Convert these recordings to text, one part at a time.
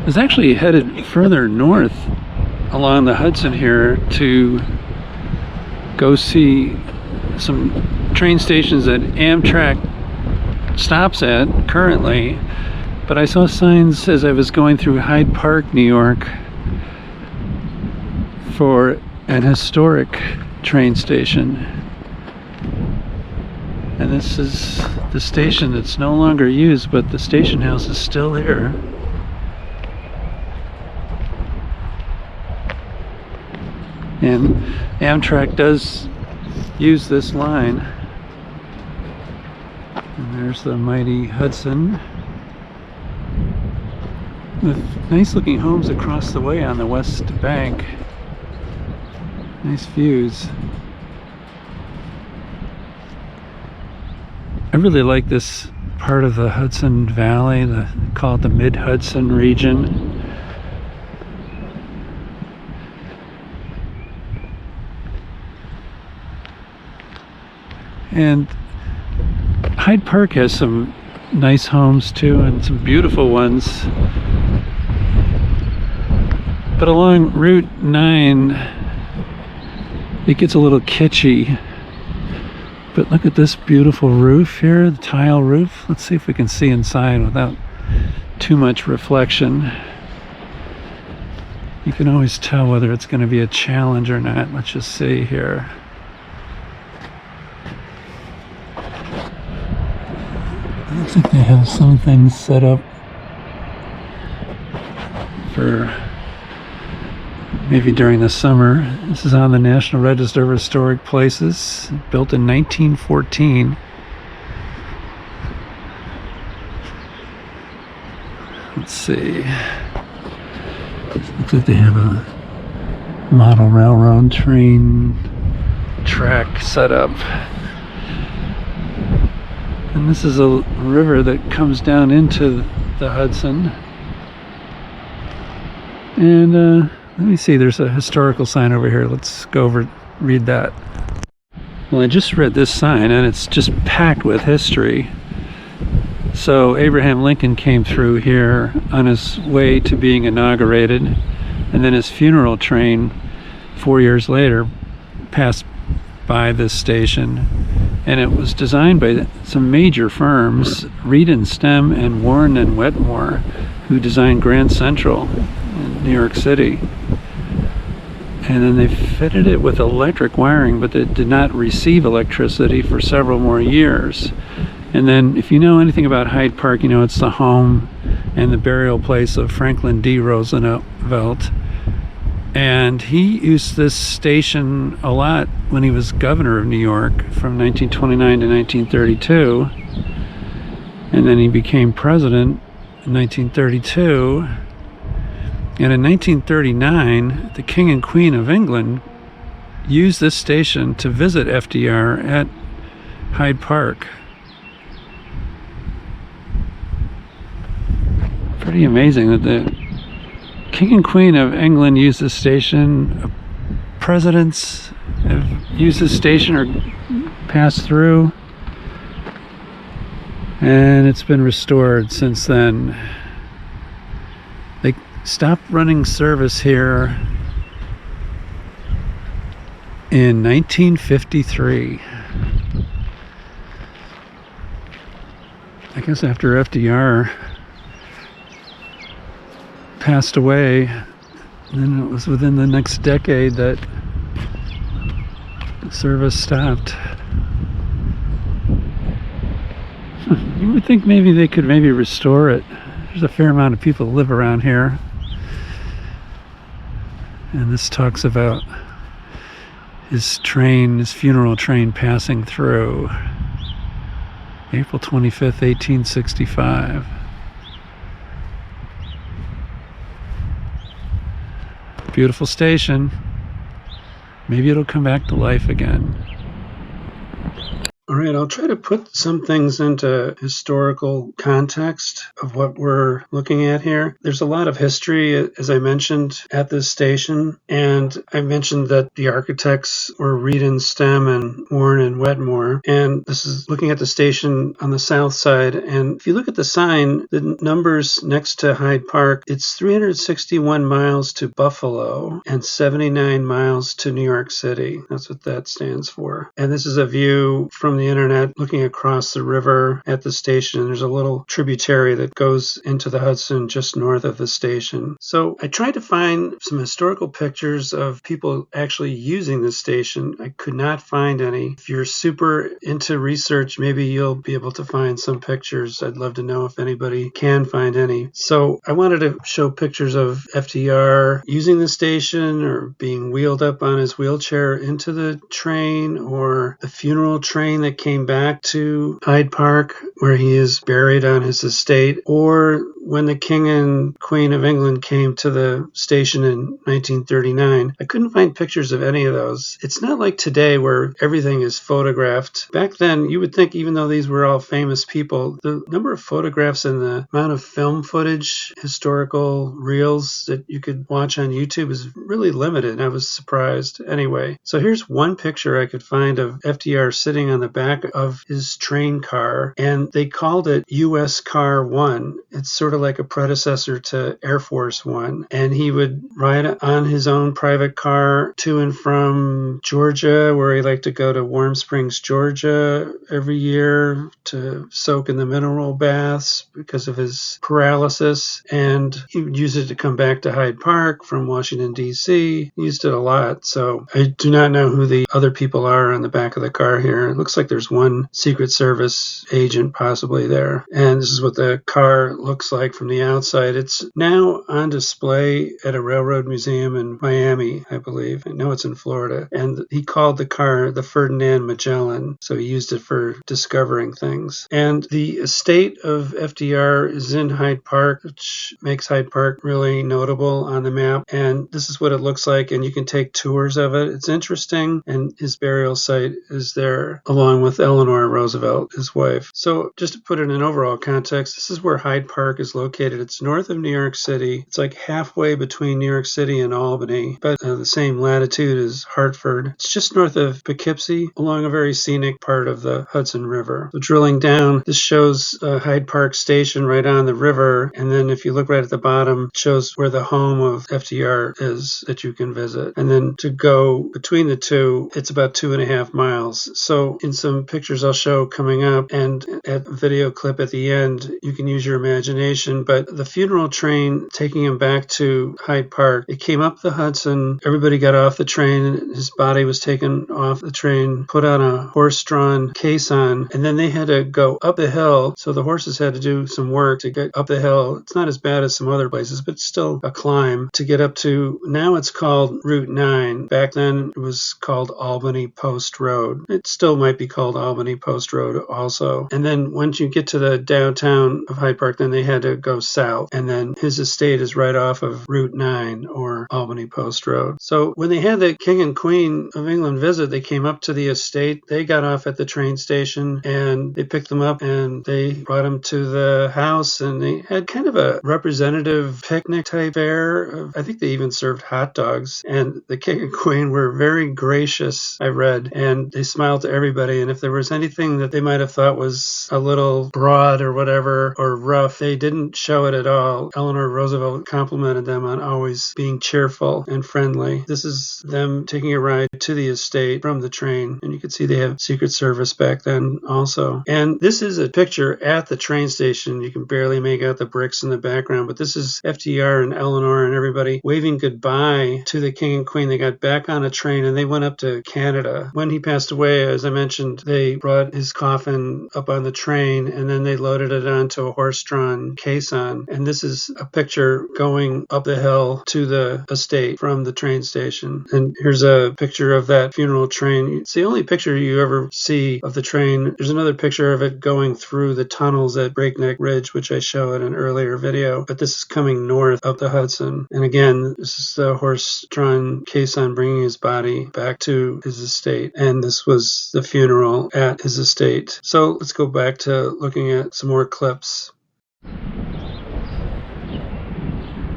was actually headed further north along the Hudson here to go see some train stations that Amtrak stops at currently, but I saw signs as I was going through Hyde Park, New York, for an historic train station. And this is the station that's no longer used, but the station house is still here. And Amtrak does use this line. And there's the mighty Hudson, with nice looking homes across the way on the west bank. Nice views. I really like this part of the Hudson Valley, they call it the Mid-Hudson region. And Hyde Park has some nice homes too, and some beautiful ones. But along Route 9, it gets a little kitschy. But look at this beautiful roof here, the tile roof. Let's see if we can see inside without too much reflection. You can always tell whether it's going to be a challenge or not. Let's just see here. Looks like they have some things set up for maybe during the summer. This is on the National Register of Historic Places, built in 1914. Let's see. Looks like they have a model railroad train track set up. And this is a river that comes down into the Hudson. And let me see, there's a historical sign over here. Let's go over, read that. Well, I just read this sign and it's just packed with history. So Abraham Lincoln came through here on his way to being inaugurated, and then his funeral train 4 years later passed by this station. And it was designed by some major firms, Reed and Stem and Warren and Wetmore, who designed Grand Central in New York City. And then they fitted it with electric wiring, but it did not receive electricity for several more years. And then if you know anything about Hyde Park, you know it's the home and the burial place of Franklin D. Roosevelt. And he used this station a lot when he was governor of New York from 1929 to 1932. And then he became president in 1932. And in 1939, the King and Queen of England used this station to visit FDR at Hyde Park. Pretty amazing that the King and Queen of England used this station. Presidents have used this station or passed through. And it's been restored since then. They stopped running service here in 1953. I guess after FDR passed away, and then it was within the next decade that the service stopped. You would think maybe they could restore it. There's a fair amount of people that live around here. And this talks about his funeral train passing through April 25th, 1865. Beautiful station. Maybe it'll come back to life again. All right. right, I'll try to put some things into historical context of what we're looking at here. There's a lot of history, as I mentioned, at this station, and I mentioned that the architects were Reed and Stem and Warren and Wetmore, and this is looking at the station on the south side, and if you look at the sign, the numbers next to Hyde Park, it's 361 miles to Buffalo and 79 miles to New York City. That's what that stands for. And this is a view from the internet looking across the river at the station. There's a little tributary that goes into the Hudson just north of the station. So I tried to find some historical pictures of people actually using the station. I could not find any. If you're super into research, maybe you'll be able to find some pictures. I'd love to know if anybody can find any. So I wanted to show pictures of FDR using the station or being wheeled up on his wheelchair into the train, or the funeral train that came back to Hyde Park where he is buried on his estate, or when the King and Queen of England came to the station in 1939. I couldn't find pictures of any of those. It's not like today where everything is photographed. Back then, you would think even though these were all famous people, the number of photographs and the amount of film footage, historical reels that you could watch on YouTube is really limited. I was surprised. Anyway, so here's one picture I could find of FDR sitting on the back of his train car, and they called it US Car 1. It's sort of like a predecessor to Air Force One, and he would ride on his own private car to and from Georgia, where he liked to go to Warm Springs, Georgia every year to soak in the mineral baths because of his paralysis, and he would use it to come back to Hyde Park from Washington, D.C. He used it a lot, so I do not know who the other people are on the back of the car here. It looks like there's one Secret Service agent possibly there, and this is what the car looks like from the outside. It's now on display at a railroad museum in Miami, I believe. I know it's in Florida. And he called the car the Ferdinand Magellan, so he used it for discovering things. And the estate of FDR is in Hyde Park, which makes Hyde Park really notable on the map. And this is what it looks like, and you can take tours of it. It's interesting, and his burial site is there, along with Eleanor Roosevelt, his wife. So just to put it in overall context, this is where Hyde Park is located. It's north of New York City. It's like halfway between New York City and Albany, but the same latitude as Hartford. It's just north of Poughkeepsie, along a very scenic part of the Hudson River. So drilling down, this shows Hyde Park Station right on the river, and then if you look right at the bottom, it shows where the home of FDR is that you can visit. And then to go between the two, it's about 2.5 miles. So in some pictures I'll show coming up, and at a video clip at the end, you can use your imagination, but the funeral train taking him back to Hyde Park, it came up the Hudson, everybody got off the train, his body was taken off the train, put on a horse-drawn caisson, and then they had to go up the hill, so the horses had to do some work to get up the hill. It's not as bad as some other places, but it's still a climb to get up to, now it's called Route 9. Back then it was called Albany Post Road. It still might be called Albany Post Road also. And then once you get to the downtown of Hyde Park, then they had to go south, and then his estate is right off of Route 9 or Albany Post Road. So when they had the King and Queen of England visit, they came up to the estate. They got off at the train station, and they picked them up and they brought them to the house, and they had kind of a representative picnic type fare. I think they even served hot dogs, and the King and Queen were very gracious, I read, and they smiled to everybody, and if there was anything that they might have thought was a little broad or whatever or rough, they didn't show it at all. Eleanor Roosevelt complimented them on always being cheerful and friendly. This is them taking a ride to the estate from the train, and you can see they have Secret Service back then also. And this is a picture at the train station. You can barely make out the bricks in the background, but this is FDR and Eleanor and everybody waving goodbye to the King and Queen. They got back on a train and they went up to Canada. When he passed away, as I mentioned, they brought his coffin up on the train, and then they loaded it onto a horse-drawn caisson. And this is a picture going up the hill to the estate from the train station. And here's a picture of that funeral train. It's the only picture you ever see of the train. There's another picture of it going through the tunnels at Breakneck Ridge, which I show in an earlier video, but this is coming north up the Hudson. And again, this is the horse-drawn caisson bringing his body back to his estate. And this was the funeral funeral at his estate. So let's go back to looking at some more clips.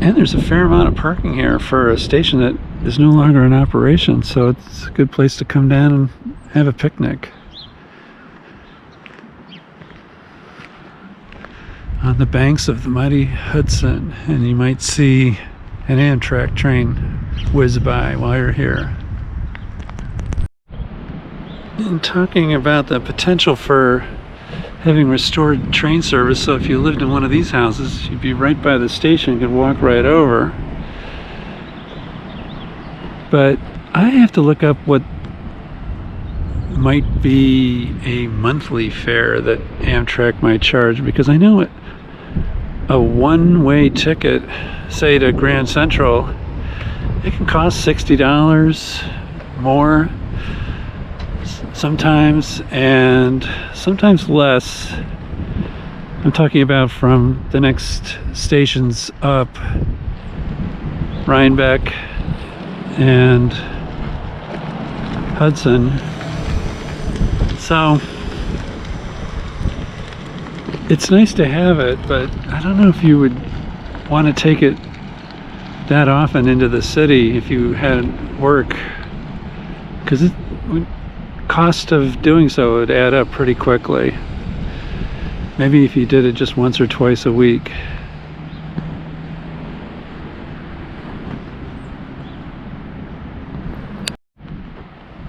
And there's a fair amount of parking here for a station that is no longer in operation, so it's a good place to come down and have a picnic. On the banks of the mighty Hudson, and you might see an Amtrak train whiz by while you're here. And talking about the potential for having restored train service, so if you lived in one of these houses, you'd be right by the station, you could walk right over. But I have to look up what might be a monthly fare that Amtrak might charge, because I know a one-way ticket, say to Grand Central, it can cost $60 more sometimes, and sometimes less. I'm talking about from the next stations up, Rhinebeck and Hudson. So it's nice to have it, but I don't know if you would want to take it that often into the city if you had work, because the cost of doing so would add up pretty quickly. Maybe if you did it just once or twice a week.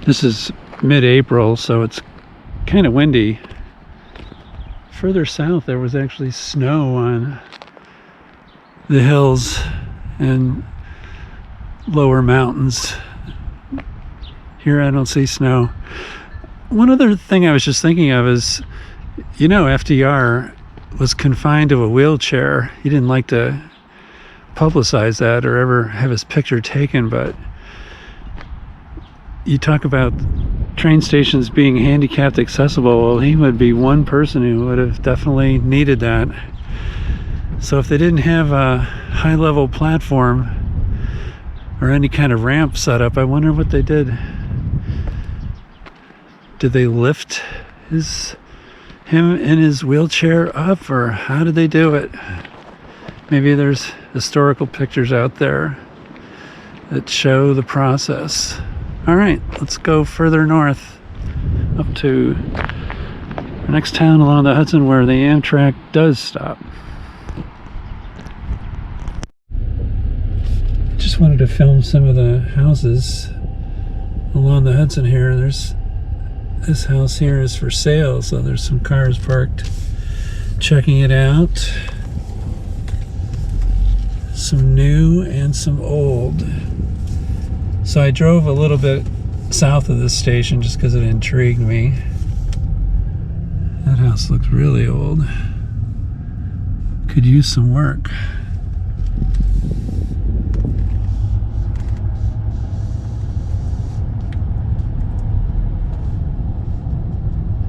This is mid-April, so it's kind of windy. Further south there was actually snow on the hills and lower mountains. Here I don't see snow. One other thing I was just thinking of is, you know, FDR was confined to a wheelchair. He didn't like to publicize that or ever have his picture taken, but you talk about train stations being handicapped accessible. Well, he would be one person who would have definitely needed that. So if they didn't have a high-level platform or any kind of ramp set up, I wonder what they did. Did they lift him in his wheelchair up, or how did they do it? Maybe there's historical pictures out there that show the process. All right, let's go further north up to the next town along the Hudson where the Amtrak does stop. Just wanted to film some of the houses along the Hudson here. This house here is for sale, so there's some cars parked checking it out. Some new and some old. So I drove a little bit south of this station just because it intrigued me. That house looks really old. Could use some work.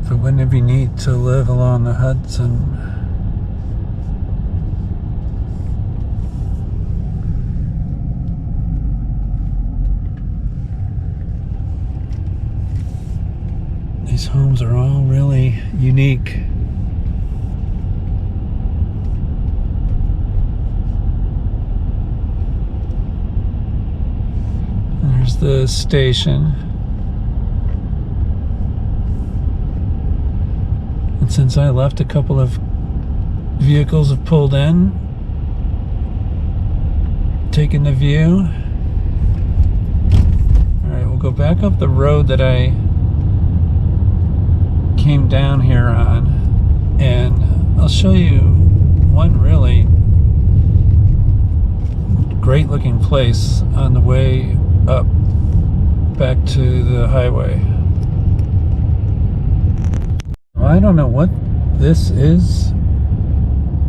But wouldn't it be neat to live along the Hudson? These homes are all really unique. There's the station. And since I left, a couple of vehicles have pulled in, taking the view. Alright, we'll go back up the road that I came down here on, and I'll show you one really great looking place on the way up back to the highway. Well, I don't know what this is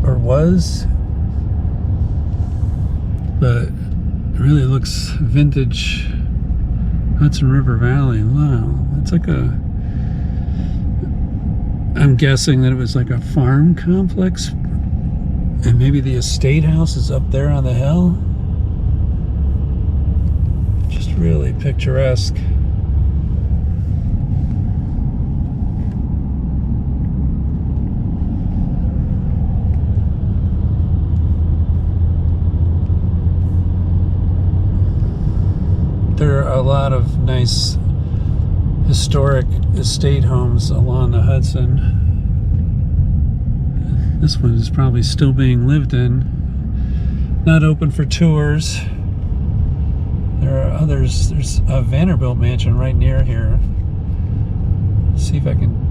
or was, but it really looks vintage Hudson River Valley. Wow, it's like I'm guessing that it was like a farm complex, and maybe the estate house is up there on the hill. Just really picturesque. a lot of nice historic estate homes along the Hudson. This one is probably still being lived in. Not open for tours. There are others. There's a Vanderbilt mansion right near here. Let's see if I can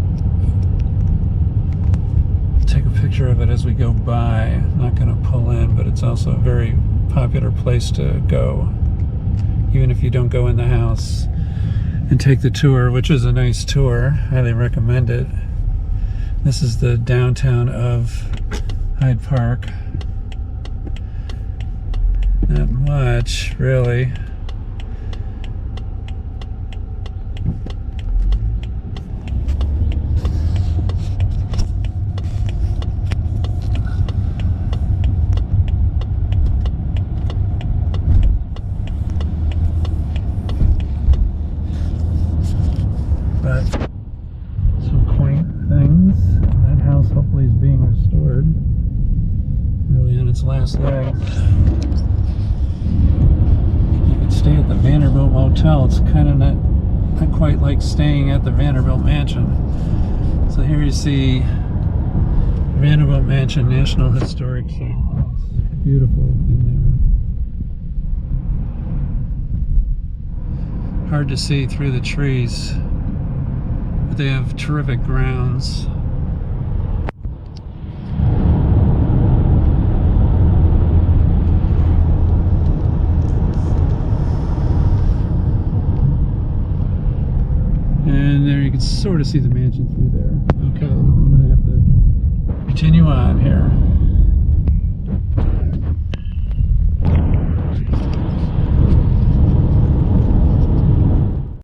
take a picture of it as we go by. I'm not going to pull in, but it's also a very popular place to go, even if you don't go in the house, and take the tour, which is a nice tour. Highly recommend it. This is the downtown of Hyde Park. Not much, really. But some quaint things. That house hopefully is being restored. Really on its last legs. You could stay at the Vanderbilt Motel. It's kind of not quite like staying at the Vanderbilt Mansion. So here you see Vanderbilt Mansion, National Historic Site. It's beautiful in there. Hard to see through the trees. But they have terrific grounds. And there you can sort of see the mansion through there. Okay, I'm gonna have to continue on here.